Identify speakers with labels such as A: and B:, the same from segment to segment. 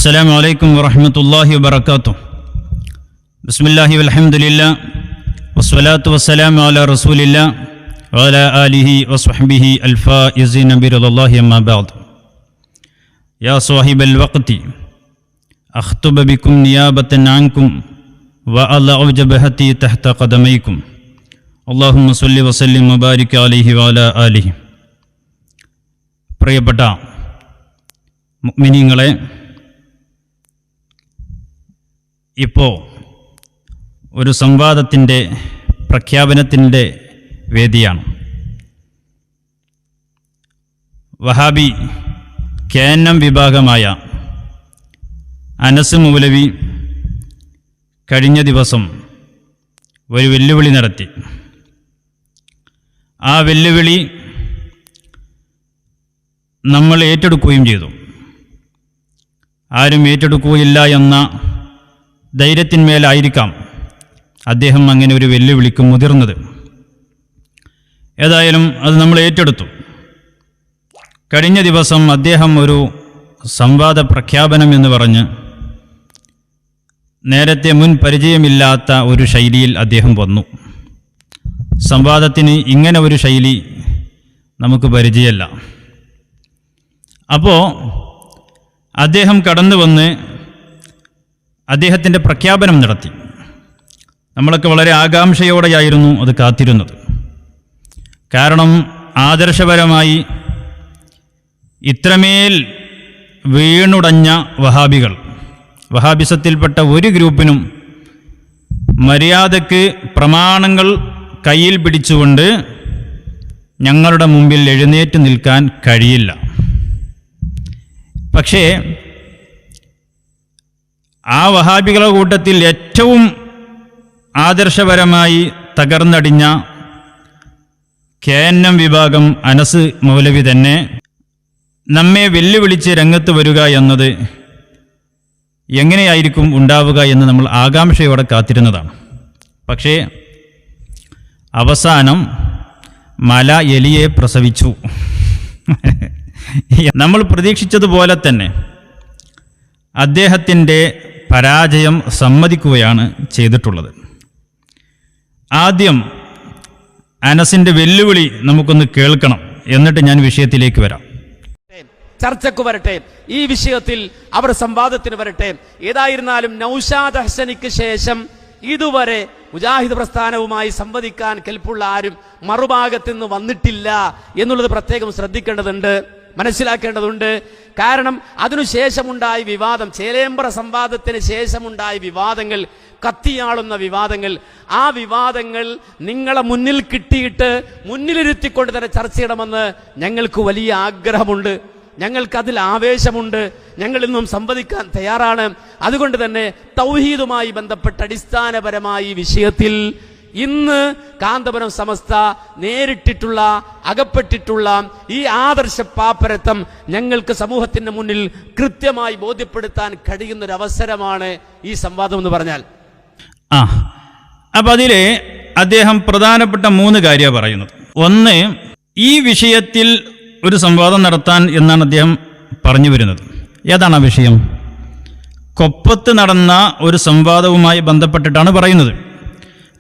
A: അസ്സലാമു അലൈക്കും വറഹ്മത്തുള്ളാഹി വബറകാതുഹു. ബിസ്മില്ലാഹി വൽഹംദുലില്ലാഹ് വസ്സലാത്തു വസ്സലാമു അലാ റസൂലില്ലാഹ് വഅലാ ആലിഹി വസ്വഹ്ബിഹി അൽഫായിസീന ബിറളില്ലാഹി അമ്മാ ബഅദ്. യാ സാഹിബൽ വഖ്തി അഖ്തുബ ബികും നിയാബതൻ അൻകും വഅലഉ ജബഹതി തഹ്ത ഖദമൈകും. അല്ലാഹുമ്മ സ്വല്ലി വസല്ലിം വബാരിക് അലൈഹി വഅലാ ആലിഹി. പ്രിയപ്പെട്ട മുഅ്മിനീങ്ങളെ, ഇപ്പോൾ ഒരു സംവാദത്തിൻ്റെ പ്രഖ്യാപനത്തിൻ്റെ വേദിയാണ്. വഹാബി KNM വിഭാഗമായ അനസ് മൗലവി കഴിഞ്ഞ ദിവസം ഒരു വെല്ലുവിളി നടത്തി. ആ വെല്ലുവിളി നമ്മൾ ഏറ്റെടുക്കുകയും ചെയ്തു. ആരും ഏറ്റെടുക്കുകയില്ല എന്ന ധൈര്യത്തിന്മേലായിരിക്കാം അദ്ദേഹം അങ്ങനെ ഒരു വെല്ലുവിളിക്ക് മുതിർന്നത്. ഏതായാലും അത് നമ്മൾ ഏറ്റെടുത്തു. കഴിഞ്ഞ ദിവസം അദ്ദേഹം ഒരു സംവാദ പ്രഖ്യാപനം എന്ന് പറഞ്ഞ് നേരത്തെ മുൻ പരിചയമില്ലാത്ത ഒരു ശൈലിയിൽ അദ്ദേഹം വന്നു. സംവാദത്തിന് ഇങ്ങനെ ഒരു ശൈലി നമുക്ക് പരിചയമല്ല. അപ്പോൾ അദ്ദേഹം കടന്നു വന്ന് അദ്ദേഹത്തിൻ്റെ പ്രഖ്യാപനം നടത്തി. നമ്മളൊക്കെ വളരെ ആകാംക്ഷയോടെയായിരുന്നു അത് കാത്തിരുന്നത്. കാരണം ആദർശപരമായി ഇത്രമേൽ വീണുടഞ്ഞ വഹാബികൾ, വഹാബിസത്തിൽപ്പെട്ട ഒരു ഗ്രൂപ്പിനും മര്യാദക്ക് പ്രമാണങ്ങൾ കയ്യിൽ പിടിച്ചുകൊണ്ട് ഞങ്ങളുടെ മുമ്പിൽ എഴുന്നേറ്റ് നിൽക്കാൻ കഴിയില്ല. പക്ഷേ ആ വഹാബികളുടെ കൂട്ടത്തിൽ ഏറ്റവും ആദർശപരമായി തകർന്നടിഞ്ഞ KNM വിഭാഗം അനസ് മൗലവി തന്നെ നമ്മെ വെല്ലുവിളിച്ച് രംഗത്ത് വരിക എന്നത് എങ്ങനെയായിരിക്കും ഉണ്ടാവുക എന്ന് നമ്മൾ ആകാംക്ഷയോടെ കാത്തിരുന്നതാണ്. പക്ഷേ അവസാനം മല എലിയെ പ്രസവിച്ചു. നമ്മൾ പ്രതീക്ഷിച്ചതുപോലെ തന്നെ അദ്ദേഹത്തിൻ്റെ പരാജയം സമ്മതിക്കുകയാണ് ചെയ്തിട്ടുള്ളത്. ആദ്യം അനസിൻ്റെ വെല്ലുവിളി നമുക്കൊന്ന് കേൾക്കണം, എന്നിട്ട് ഞാൻ വിഷയത്തിലേക്ക് വരാം.
B: ചർച്ചക്ക് വരട്ടെ, ഈ വിഷയത്തിൽ അവർ സംവാദത്തിന് വരട്ടെ. ഏതായിരുന്നാലും നൗഷാദ് ഹസനിക്ക് ശേഷം ഇതുവരെ മുജാഹിദ് പ്രസ്ഥാനവുമായി സംവദിക്കാൻ കെൽപ്പുള്ള ആരും മറുഭാഗത്ത് നിന്ന് വന്നിട്ടില്ല എന്നുള്ളത് പ്രത്യേകം ശ്രദ്ധിക്കേണ്ടതുണ്ട്, മനസ്സിലാക്കേണ്ടതുണ്ട്. കാരണം അതിനുശേഷമുണ്ടായ വിവാദം, ചേലേമ്പ്ര സംവാദത്തിന് ശേഷമുണ്ടായ വിവാദങ്ങൾ, കത്തിയാളുന്ന വിവാദങ്ങൾ, ആ വിവാദങ്ങൾ നിങ്ങളെ മുന്നിൽ കിട്ടിയിട്ട് മുന്നിലിരുത്തിക്കൊണ്ട് തന്നെ ചർച്ച ചെയ്യണമെന്ന് ഞങ്ങൾക്ക് വലിയ ആഗ്രഹമുണ്ട്, ഞങ്ങൾക്കതിൽ ആവേശമുണ്ട്, ഞങ്ങൾ ഇന്നും സംവദിക്കാൻ തയ്യാറാണ്. അതുകൊണ്ട് തന്നെ തൗഹീദുമായി ബന്ധപ്പെട്ട അടിസ്ഥാനപരമായ ഈ വിഷയത്തിൽ ഇന്ന് കാന്തപുരം സമസ്ത നേരിട്ടിട്ടുള്ള, അകപ്പെട്ടിട്ടുള്ള ഈ ആദർശ പാപ്പരത്വം ഞങ്ങൾക്ക് സമൂഹത്തിന്റെ മുന്നിൽ കൃത്യമായി ബോധ്യപ്പെടുത്താൻ കഴിയുന്നൊരവസരമാണ് ഈ സംവാദം എന്ന് പറഞ്ഞാൽ.
A: അപ്പം അതിൽ അദ്ദേഹം പ്രധാനപ്പെട്ട 3 കാര്യമാണ് പറയുന്നത്. ഒന്ന്, ഈ വിഷയത്തിൽ ഒരു സംവാദം നടത്താൻ എന്നാണ് അദ്ദേഹം പറഞ്ഞു വരുന്നത്. ഏതാണ് ആ വിഷയം? കൊപ്പത്ത് നടന്ന ഒരു സംവാദവുമായി ബന്ധപ്പെട്ടിട്ടാണ് പറയുന്നത്.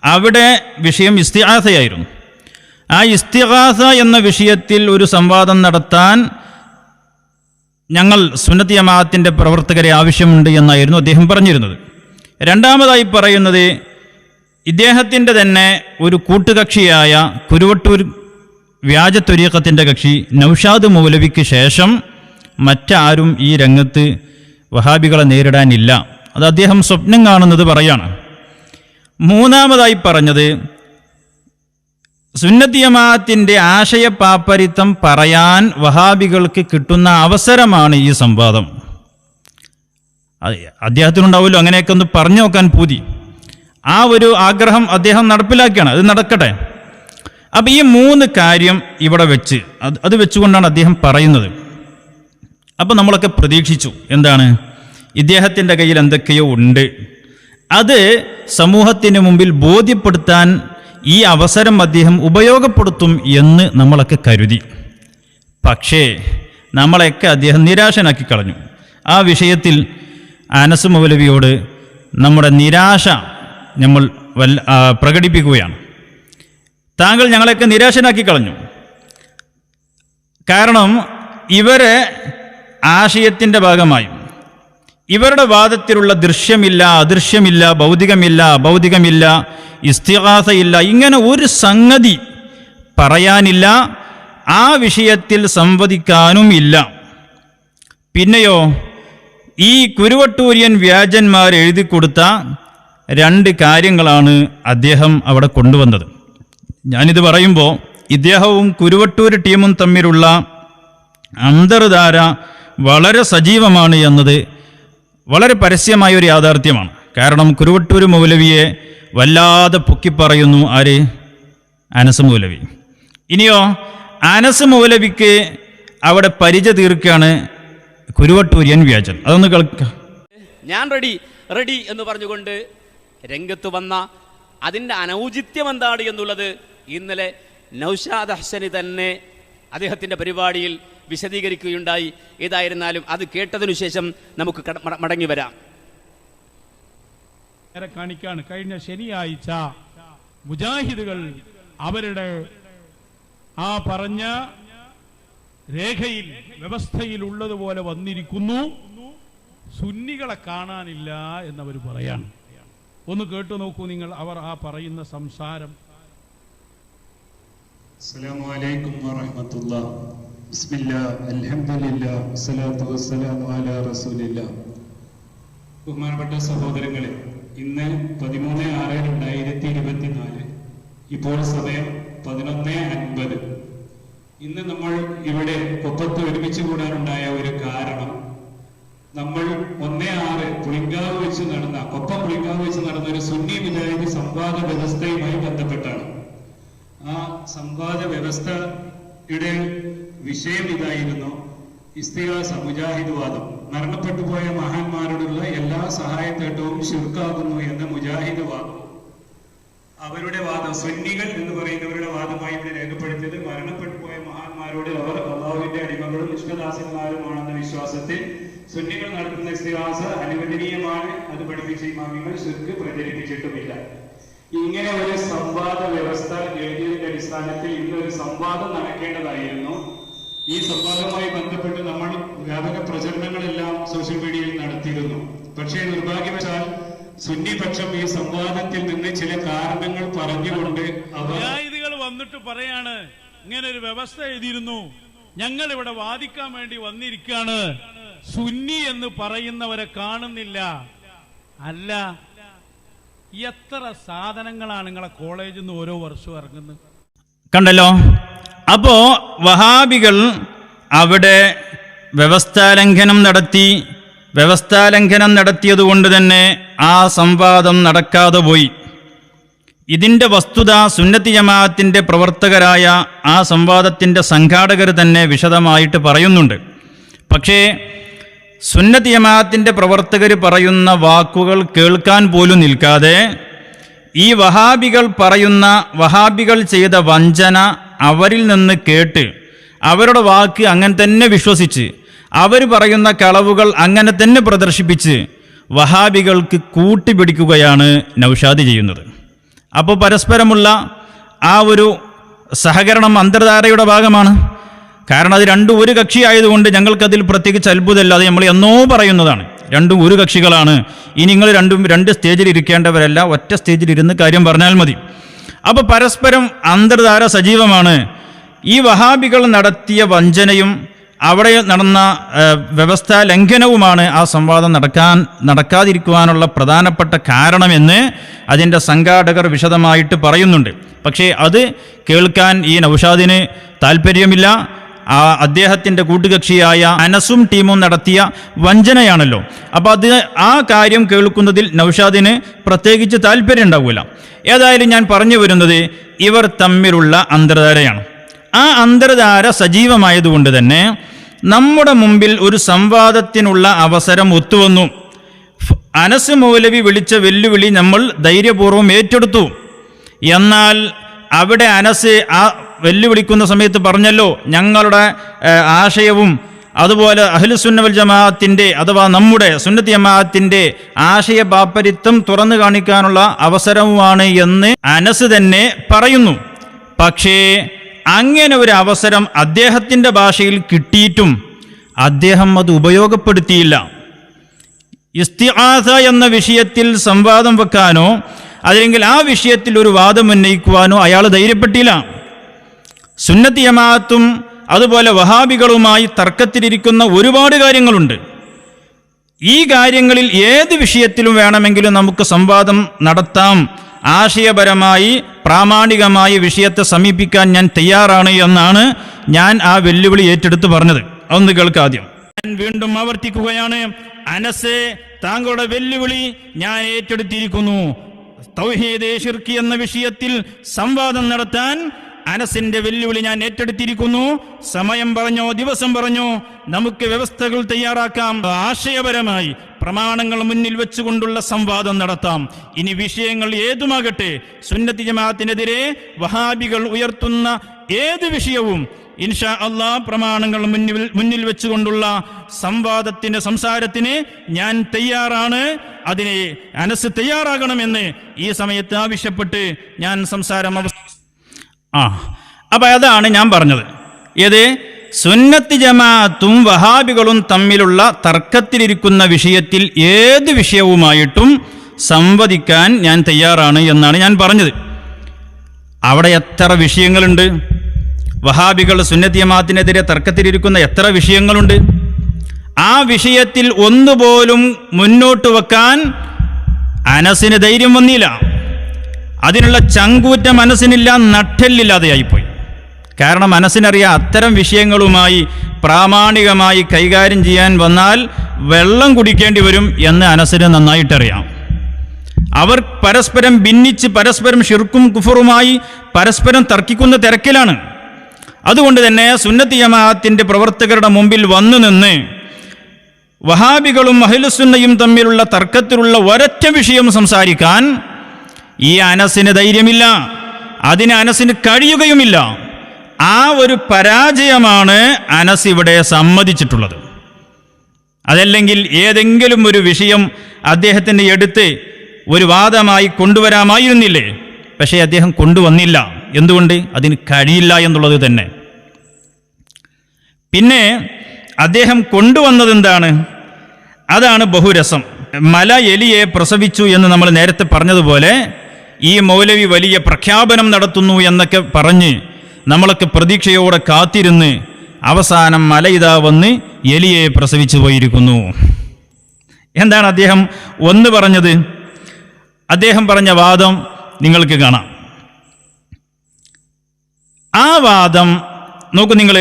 A: അവിടെ വിഷയം ഇസ്തിഗാസയായിരുന്നു. ആ ഇസ്തിഗാസ എന്ന വിഷയത്തിൽ ഒരു സംവാദം നടത്താൻ ഞങ്ങൾ സുന്നത്തി ജമാഅത്തിൻ്റെ പ്രവർത്തകരെ ആവശ്യമുണ്ട് എന്നായിരുന്നു അദ്ദേഹം പറഞ്ഞിരുന്നത്. രണ്ടാമതായി പറയുന്നത്, ഇദ്ദേഹത്തിൻ്റെ തന്നെ ഒരു കൂട്ടുകക്ഷിയായ കുരുവട്ടൂർ വ്യാജ ത്വരീഖത്തിൻ്റെ കക്ഷി നൗഷാദ് മൗലവിക്ക് ശേഷം മറ്റാരും ഈ രംഗത്ത് വഹാബികളെ നേരിടാനില്ല, അത് അദ്ദേഹം സ്വപ്നം കാണുന്നത് പറയാണ്. മൂന്നാമതായി പറഞ്ഞത്, സുന്നത്തി ജമാഅത്തിൻ്റെ ആശയപാപ്പരിത്വം പറയാൻ വഹാബികൾക്ക് കിട്ടുന്ന അവസരമാണ് ഈ സംവാദം. അദ്ദേഹത്തിനുണ്ടാവുമല്ലോ അങ്ങനെയൊക്കെ ഒന്ന് പറഞ്ഞു നോക്കാൻ പൂതി. ആ ഒരു ആഗ്രഹം അദ്ദേഹം നടപ്പിലാക്കുകയാണ്, അത് നടക്കട്ടെ. അപ്പം ഈ 3 കാര്യം ഇവിടെ വെച്ച് അത് വെച്ചുകൊണ്ടാണ് അദ്ദേഹം പറയുന്നത്. അപ്പം നമ്മളൊക്കെ പ്രതീക്ഷിച്ചു, എന്താണ്, ഇദ്ദേഹത്തിൻ്റെ കയ്യിൽ എന്തൊക്കെയോ ഉണ്ട്, അത് സമൂഹത്തിന് മുമ്പിൽ ബോധ്യപ്പെടുത്താൻ ഈ അവസരം അദ്ദേഹം ഉപയോഗപ്പെടുത്തും എന്ന് നമ്മളൊക്കെ കരുതി. പക്ഷേ നമ്മളെയൊക്കെ അദ്ദേഹം നിരാശനാക്കി കളഞ്ഞു. ആ വിഷയത്തിൽ അനസ് മൗലവിയോട് നമ്മുടെ നിരാശ നമ്മൾ പ്രകടിപ്പിക്കുകയാണ്. താങ്കൾ ഞങ്ങളെയൊക്കെ നിരാശനാക്കി കളഞ്ഞു. കാരണം ഇവരെ ആശയത്തിൻ്റെ ഭാഗമായും ഇവരുടെ വാദത്തിലുള്ള ദൃശ്യമില്ല, അദൃശ്യമില്ല, ഭൗതികമില്ല, അഭൗതികമില്ല, ഇസ്തിഗാസയില്ല, ഇങ്ങനെ ഒരു സംഗതി പറയാനില്ല, ആ വിഷയത്തിൽ സംവദിക്കാനും ഇല്ല. പിന്നെയോ ഈ കുരുവട്ടൂരിയൻ വ്യാജന്മാർ എഴുതി കൊടുത്ത 2 കാര്യങ്ങളാണ് അദ്ദേഹം അവിടെ കൊണ്ടുവന്നത്. ഞാനിത് പറയുമ്പോൾ ഇദ്ദേഹവും കുരുവട്ടൂർ ടീമും തമ്മിലുള്ള അന്തർധാര വളരെ സജീവമാണ് എന്നത് വളരെ പരസ്യമായ ഒരു യാഥാർത്ഥ്യമാണ്. കാരണം കുരുവട്ടൂർ മൗലവിയെ വല്ലാതെ പൊക്കിപ്പറയുന്നു ആര്? അനസ് മൗലവി. ഇനിയോ അനസ് മൗലവിക്ക് അവിടെ പരിച തീർക്കുകയാണ് കുരുവട്ടൂരിയൻ വ്യാജൻ. അതൊന്ന് കേൾക്കുക.
B: ഞാൻ റെഡി എന്ന് പറഞ്ഞുകൊണ്ട് രംഗത്ത് വന്ന അതിൻ്റെ അനൗചിത്യം എന്താണ് എന്നുള്ളത് ഇന്നലെ നൗഷാദ് ഹസനി തന്നെ അദ്ദേഹത്തിൻ്റെ പരിപാടിയിൽ വിശദീകരിക്കുകയുണ്ടായി. ഏതായിരുന്നാലും അത് കേട്ടതിനു ശേഷം നമുക്ക് മടങ്ങി വരാം.
C: കാണിക്കാണ് കഴിഞ്ഞ ശനിയാഴ്ച മുജാഹിദുകൾ അവരുടെ ആ പറഞ്ഞ രേഖയിൽ വ്യവസ്ഥയിൽ ഉള്ളതുപോലെ വന്നിരിക്കുന്നു, സുന്നികളെ കാണാനില്ല എന്നവർ പറയാണ്. ഒന്ന് കേട്ടു നോക്കൂ നിങ്ങൾ അവർ ആ പറയുന്ന സംസാരം.
D: അസ്സലാമു അലൈക്കും വറഹ്മത്തുള്ളാഹി. ബിസ്മില്ലാഹ് അൽഹംദുലില്ലാഹ് വസ്സലാത്തു വസ്സലാമു അലാ റസൂലില്ലാഹ്. ബഹുമാനപ്പെട്ട സഹോദരങ്ങളെ, ഇന്ന് 13/6/2024, ഇപ്പോൾ സമയം 11:50. ഇന്ന് നമ്മൾ ഇവിടെ കൊപ്പത്ത് ഒരുമിച്ച് കൂടാനുണ്ടായ ഒരു കാരണം, നമ്മൾ 1/6 പുളിങ്കാവ് വെച്ച് നടന്ന കൊപ്പം പുളിങ്കാവ് വെച്ച് നടന്ന ഒരു സുന്നി മുജാഹിദ് സംവാദ വ്യവസ്ഥയുമായി ബന്ധപ്പെട്ടാണ്. ആ സംവാദ വ്യവസ്ഥയുടെ വിഷയം ഇതായിരുന്നു: ഇസ്തിഗാസ, മുജാഹിദ് വാദം. മരണപ്പെട്ടു പോയ മഹാന്മാരോടുള്ള എല്ലാ സഹായത്തേട്ടവും ശിർക്കാകുന്നു എന്ന മുജാഹിദ് വാദം, അവരുടെ വാദം, സുന്നികൾ എന്ന് പറയുന്നവരുടെ വാദമായി ഇവിടെ രേഖപ്പെടുത്തിയത് മരണപ്പെട്ടു പോയ മഹാന്മാരോട് അവർ അല്ലാഹുവിന്റെ അടിമകളും ഇഷ്ടദാസന്മാരുമാണെന്ന വിശ്വാസത്തിൽ സുന്നികൾ നടത്തുന്ന ഇസ്തിഗാസ അനുവദനീയമാണ്. അത് പഠിപ്പിച്ച ഇമാമികൾ ശിർക്ക് പ്രചരിപ്പിച്ചിട്ടുമില്ല. ഇങ്ങനെ ഒരു സംവാദ വ്യവസ്ഥ എഴുതിയതിന്റെ അടിസ്ഥാനത്തിൽ ഇന്നൊരു സംവാദം നടക്കേണ്ടതായിരുന്നു. ഈ സംവാദവുമായി ബന്ധപ്പെട്ട് നമ്മൾ വ്യാപക പ്രചരണങ്ങളെല്ലാം സോഷ്യൽ മീഡിയയിൽ നടത്തിയിരുന്നു. പക്ഷേ നിർഭാഗ്യവശാൽ സുന്നിപക്ഷം ഈ സംവാദത്തിൽ നിന്ന് ചില കാരണങ്ങൾ പറഞ്ഞുകൊണ്ട്
C: മുജാഹിദുകൾ വന്നിട്ട് പറയാണ്, ഇങ്ങനെ ഒരു വ്യവസ്ഥ എഴുതിയിരുന്നു, ഞങ്ങൾ ഇവിടെ വാദിക്കാൻ വേണ്ടി വന്നിരിക്കുകയാണ്, സുന്നി എന്ന് പറയുന്നവരെ കാണുന്നില്ല. അല്ല, എത്ര സാധനങ്ങളാണ് നിങ്ങളെ കോളേജിൽ നിന്ന് ഓരോ വർഷവും ഇറങ്ങുന്നത്?
A: കണ്ടല്ലോ. അപ്പോ വഹാബികൾ അവിടെ വ്യവസ്ഥാലംഘനം നടത്തിയതുകൊണ്ട് തന്നെ ആ സംവാദം നടക്കാതെ പോയി. ഇതിൻ്റെ വസ്തുത സുന്നത്തി ജമാഅത്തിൻ്റെ പ്രവർത്തകരായ ആ സംവാദത്തിൻ്റെ സംഘാടകർ തന്നെ വിശദമായിട്ട് പറയുന്നുണ്ട്. പക്ഷേ സുന്നത്തി ജമാഅത്തിൻ്റെ പ്രവർത്തകർ പറയുന്ന വാക്കുകൾ കേൾക്കാൻ പോലും നിൽക്കാതെ ഈ വഹാബികൾ ചെയ്ത വഞ്ചന അവരിൽ നിന്ന് കേട്ട് അവരുടെ വാക്ക് അങ്ങനെ തന്നെ വിശ്വസിച്ച് അവർ പറയുന്ന കളവുകൾ അങ്ങനെ തന്നെ പ്രദർശിപ്പിച്ച് വഹാബികൾക്ക് കൂട്ടുപിടിക്കുകയാണ് നൗഷാദ് ചെയ്യുന്നത്. അപ്പോൾ പരസ്പരമുള്ള ആ ഒരു സഹകരണം അന്തർധാരയുടെ ഭാഗമാണ്. കാരണം അത് രണ്ടും ഒരു കക്ഷിയായതുകൊണ്ട് ഞങ്ങൾക്കതിൽ പ്രത്യേകിച്ച് അത്ഭുതമല്ല. അത് നമ്മൾ എന്നോ പറയുന്നതാണ്. രണ്ടും ഒരു കക്ഷികളാണ്. ഇനി നിങ്ങൾ രണ്ടും 2 സ്റ്റേജിൽ ഇരിക്കേണ്ടവരല്ല, ഒറ്റ സ്റ്റേജിൽ ഇരുന്ന് കാര്യം പറഞ്ഞാൽ മതി. അപ്പോൾ പരസ്പരം അന്തർധാര സജീവമാണ്. ഈ വഹാബികൾ നടത്തിയ വഞ്ചനയും അവിടെ നടന്ന വ്യവസ്ഥാ ലംഘനവുമാണ് ആ സംവാദം നടക്കാതിരിക്കുവാനുള്ള പ്രധാനപ്പെട്ട കാരണമെന്ന് അതിൻ്റെ സംഘാടകർ വിശദമായിട്ട് പറയുന്നുണ്ട്. പക്ഷേ അത് കേൾക്കാൻ ഈ നൗഷാദിന് താല്പര്യമില്ല. അദ്ദേഹത്തിൻ്റെ കൂട്ടുകക്ഷിയായ അനസും ടീമും നടത്തിയ വഞ്ചനയാണല്ലോ. അപ്പോൾ ആ കാര്യം കേൾക്കുന്നതിൽ നൗഷാദിന് പ്രത്യേകിച്ച് താല്പര്യം ഉണ്ടാവില്ല. ഏതായാലും ഞാൻ പറഞ്ഞു വരുന്നത് ഇവർ തമ്മിലുള്ള അന്തർധാരയാണ്. ആ അന്തർധാര സജീവമായതുകൊണ്ട് തന്നെ നമ്മുടെ മുമ്പിൽ ഒരു സംവാദത്തിനുള്ള അവസരം ഒത്തുവന്നു. അനസ് മൗലവി വിളിച്ച വെല്ലുവിളി നമ്മൾ ധൈര്യപൂർവ്വം ഏറ്റെടുത്തു. എന്നാൽ അവിടെ അനസ് ആ വെല്ലുവിളിക്കുന്ന സമയത്ത് പറഞ്ഞല്ലോ, ഞങ്ങളുടെ ആശയവും അതുപോലെ അഹ്ലുസുന്ന വൽ ജമാഅത്തിന്റെ അഥവാ നമ്മുടെ സുന്നത്തി ജമാഅത്തിന്റെ ആശയ പാപ്പരിത്വം തുറന്നു കാണിക്കാനുള്ള അവസരവുമാണ് എന്ന് അനസ് തന്നെ പറയുന്നു. പക്ഷേ അങ്ങനെ ഒരു അവസരം അദ്ദേഹത്തിന്റെ ഭാഷയിൽ കിട്ടിയിട്ടും അദ്ദേഹം അത് ഉപയോഗപ്പെടുത്തിയില്ല. ഇസ്തിആസ എന്ന വിഷയത്തിൽ സംവാദം വെക്കാനോ അല്ലെങ്കിൽ ആ വിഷയത്തിൽ ഒരു വാദം ഉന്നയിക്കുവാനോ അയാൾ ധൈര്യപ്പെട്ടില്ല. സുന്നത്തി ജമാഅത്തും അതുപോലെ വഹാബികളുമായി തർക്കത്തിലിരിക്കുന്ന ഒരുപാട് കാര്യങ്ങളുണ്ട്. ഈ കാര്യങ്ങളിൽ ഏത് വിഷയത്തിലും വേണമെങ്കിലും നമുക്ക് സംവാദം നടത്താം, ആശയപരമായി പ്രാമാണികമായി വിഷയത്തെ സമീപിക്കാൻ ഞാൻ തയ്യാറാണ് എന്നാണ് ഞാൻ ആ വെല്ലുവിളി ഏറ്റെടുത്ത് പറഞ്ഞത്. അതൊന്ന് കേൾക്കാദ്യം. ഞാൻ വീണ്ടും ആവർത്തിക്കുകയാണ്, അനസേ, താങ്കളുടെ വെല്ലുവിളി ഞാൻ ഏറ്റെടുത്തിരിക്കുന്നു. തൗഹീദ് ശിർക്ക് എന്ന വിഷയത്തിൽ സംവാദം നടത്താൻ അനസിന്റെ വെല്ലുവിളി ഞാൻ ഏറ്റെടുത്തിരിക്കുന്നു. സമയം പറഞ്ഞോ, ദിവസം പറഞ്ഞോ, നമുക്ക് വ്യവസ്ഥകൾ തയ്യാറാക്കാം. ആശയപരമായി പ്രമാണങ്ങൾ മുന്നിൽ വെച്ചുകൊണ്ടുള്ള സംവാദം നടത്താം. ഇനി വിഷയങ്ങൾ ഏതുമാകട്ടെ, സുന്നത്തി ജമാഅത്തിനെതിരെ വഹാബികൾ ഉയർത്തുന്ന ഏത് വിഷയവും ഇൻഷാ അല്ലാഹ് പ്രമാണങ്ങൾ മുന്നിൽ വെച്ചുകൊണ്ടുള്ള സംസാരത്തിന് ഞാൻ തയ്യാറാണ്. അതിനെ അനസ് തയ്യാറാകണമെന്ന് ഈ സമയത്ത് ആവശ്യപ്പെട്ട് ഞാൻ സംസാരം അപ്പൊ അതാണ് ഞാൻ പറഞ്ഞത്. ഏത് സുന്നത്തി ജമാഅത്തും വഹാബികളും തമ്മിലുള്ള തർക്കത്തിലിരിക്കുന്ന വിഷയത്തിൽ ഏത് വിഷയവുമായിട്ടും സംവദിക്കാൻ ഞാൻ തയ്യാറാണ് എന്നാണ് ഞാൻ പറഞ്ഞത്. അവിടെ എത്ര വിഷയങ്ങളുണ്ട്? വഹാബികൾ സുന്നത്തി ജമാഅത്തിനെതിരെ തർക്കത്തിലിരിക്കുന്ന എത്ര വിഷയങ്ങളുണ്ട്? ആ വിഷയത്തിൽ ഒന്നുപോലും മുന്നോട്ട് വെക്കാൻ അനസിന് ധൈര്യം വന്നില്ല. അതിനുള്ള ചങ്കൂറ്റ മനസ്സിനില്ല, നട്ടെല്ലില്ലാതെയായിപ്പോയി. കാരണം മനസ്സിനറിയാം അത്തരം വിഷയങ്ങളുമായി പ്രാമാണികമായി കൈകാര്യം ചെയ്യാൻ വന്നാൽ വെള്ളം കുടിക്കേണ്ടി വരും എന്ന് അനസിന് നന്നായിട്ടറിയാം. അവർ പരസ്പരം ഭിന്നിച്ച് പരസ്പരം ഷിർക്കും കുഫറുമായി പരസ്പരം തർക്കിക്കുന്ന തിരക്കിലാണ്. അതുകൊണ്ട് തന്നെ സുന്നത്തി ജമാഅത്തിന്റെ പ്രവർത്തകരുടെ മുമ്പിൽ വന്നു നിന്ന് വഹാബികളും അഹ്ലുസുന്നയും തമ്മിലുള്ള തർക്കത്തിലുള്ള ഒരൊറ്റ വിഷയം സംസാരിക്കാൻ ഈ അനസിന് ധൈര്യമില്ല, അതിന് അനസിന് കഴിയുകയുമില്ല. ആ ഒരു പരാജയമാണ് അനസ് ഇവിടെ സമ്മതിച്ചിട്ടുള്ളത്. അതല്ലെങ്കിൽ ഏതെങ്കിലും ഒരു വിഷയം അദ്ദേഹത്തിന് എടുത്ത് ഒരു വാദമായി കൊണ്ടുവരാമായിരുന്നില്ലേ? പക്ഷേ അദ്ദേഹം കൊണ്ടുവന്നില്ല. എന്തുകൊണ്ട്? അതിന് കഴിയില്ല എന്നുള്ളത് തന്നെ. പിന്നെ അദ്ദേഹം കൊണ്ടുവന്നത് എന്താണ്? അതാണ് ബഹുരസം. മല എലിയെ പ്രസവിച്ചു എന്ന് നമ്മൾ നേരത്തെ പറഞ്ഞതുപോലെ ഈ മൗലവി വലിയ പ്രഖ്യാപനം നടത്തുന്നു എന്നൊക്കെ പറഞ്ഞ് നമ്മളൊക്കെ പ്രതീക്ഷയോടെ കാത്തിരുന്ന് അവസാനം മല ഇതാ വന്ന് എലിയെ പ്രസവിച്ചു പോയിരിക്കുന്നു. എന്താണ് അദ്ദേഹം ഒന്ന് പറഞ്ഞത്? അദ്ദേഹം പറഞ്ഞ വാദം നിങ്ങൾക്ക് കാണാം. ആ വാദം നോക്കൂ നിങ്ങൾ.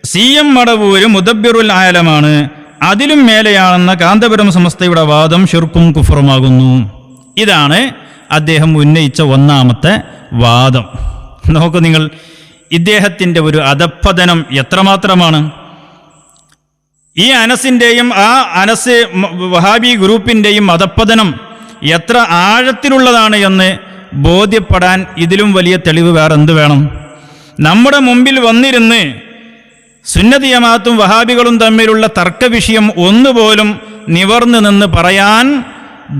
A: CM മടവൂര് മുദബ്ബിറുൽ ആലമാണ്, അതിലും മേലെയാണെന്ന കാന്തപുരം സമസ്തയുടെ വാദം ഷിർക്കും കുഫറുമാകുന്നു. ഇതാണ് അദ്ദേഹം ഉന്നയിച്ച ഒന്നാമത്തെ വാദം. നോക്കൂ നിങ്ങൾ, ഇദ്ദേഹത്തിൻ്റെ ഒരു അധപ്പതനം എത്രമാത്രമാണ്. ഈ അനസിൻ്റെയും ആ അനസ് വഹാബി ഗ്രൂപ്പിൻ്റെയും അധപ്പതനം എത്ര ആഴത്തിലുള്ളതാണ് എന്ന് ബോധ്യപ്പെടാൻ ഇതിലും വലിയ തെളിവ് വേറെ എന്ത് വേണം? നമ്മുടെ മുമ്പിൽ വന്നിരുന്ന് സുന്നത്തി ജമാഅത്തും വഹാബികളും തമ്മിലുള്ള തർക്ക വിഷയം ഒന്നുപോലും നിവർന്നു നിന്ന് പറയാൻ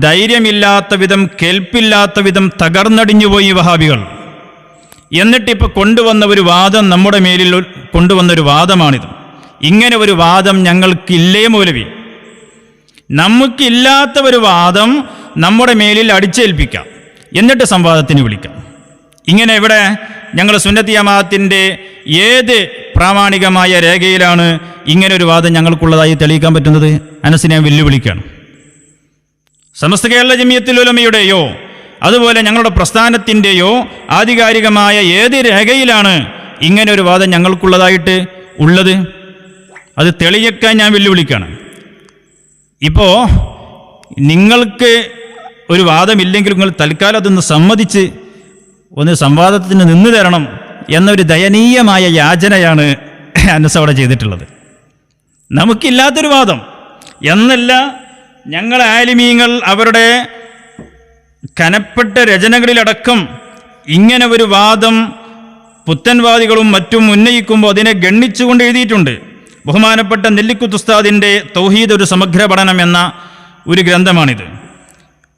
A: ധൈര്യമില്ലാത്ത വിധം, കെൽപ്പില്ലാത്ത വിധം തകർന്നടിഞ്ഞുപോയി വഹാബികൾ. എന്നിട്ടിപ്പോൾ കൊണ്ടുവന്ന ഒരു വാദം, നമ്മുടെ മേലിൽ കൊണ്ടുവന്നൊരു വാദമാണിത്. ഇങ്ങനെ ഒരു വാദം ഞങ്ങൾക്കില്ലേ മൗലവി? നമുക്കില്ലാത്ത ഒരു വാദം നമ്മുടെ മേലിൽ അടിച്ചേൽപ്പിക്കാം, എന്നിട്ട് സംവാദത്തിന് വിളിക്കാം. ഇങ്ങനെ ഇവിടെ ഞങ്ങൾ സുന്നത്തി ജമാഅത്തിൻ്റെ ഏത് പ്രാമാണികമായ രേഖയിലാണ് ഇങ്ങനെ ഒരു വാദം ഞങ്ങൾക്കുള്ളതായി തെളിയിക്കാൻ പറ്റുന്നത്? അനസിനെ വെല്ലുവിളിക്കുകയാണ്. സമസ്ത കേരള ജമിയത്തുൽ ഉലമയുടെയോ അതുപോലെ ഞങ്ങളുടെ പ്രസ്ഥാനത്തിൻ്റെയോ ആധികാരികമായ ഏത് രേഖയിലാണ് ഇങ്ങനെ ഒരു വാദം ഞങ്ങൾക്കുള്ളതായിട്ട് ഉള്ളത്? അത് തെളിയിക്കാൻ ഞാൻ വെല്ലുവിളിക്കുകയാണ്. ഇപ്പോൾ നിങ്ങൾക്ക് ഒരു വാദമില്ലെങ്കിൽ നിങ്ങൾ തൽക്കാലം അതൊന്ന് സമ്മതിച്ച് ഒന്ന് സംവാദത്തിന് നിന്ന് തരണം എന്നൊരു ദയനീയമായ യാചനയാണ് അനസ് അവിടെ ചെയ്തിട്ടുള്ളത്. നമുക്കില്ലാത്തൊരു വാദം എന്നല്ല, ഞങ്ങൾ ആലിമീങ്ങൾ അവരുടെ കനപ്പെട്ട രചനകളിലടക്കം ഇങ്ങനെ ഒരു വാദം പുത്തൻവാദികളും മറ്റും ഉന്നയിക്കുമ്പോൾ അതിനെ ഗണ്ണിച്ചുകൊണ്ട് എഴുതിയിട്ടുണ്ട്. ബഹുമാനപ്പെട്ട നെല്ലിക്കുത്ത് ഉസ്താദിൻ്റെ തൗഹീദ് ഒരു സമഗ്ര പഠനം എന്ന ഒരു ഗ്രന്ഥമാണിത്.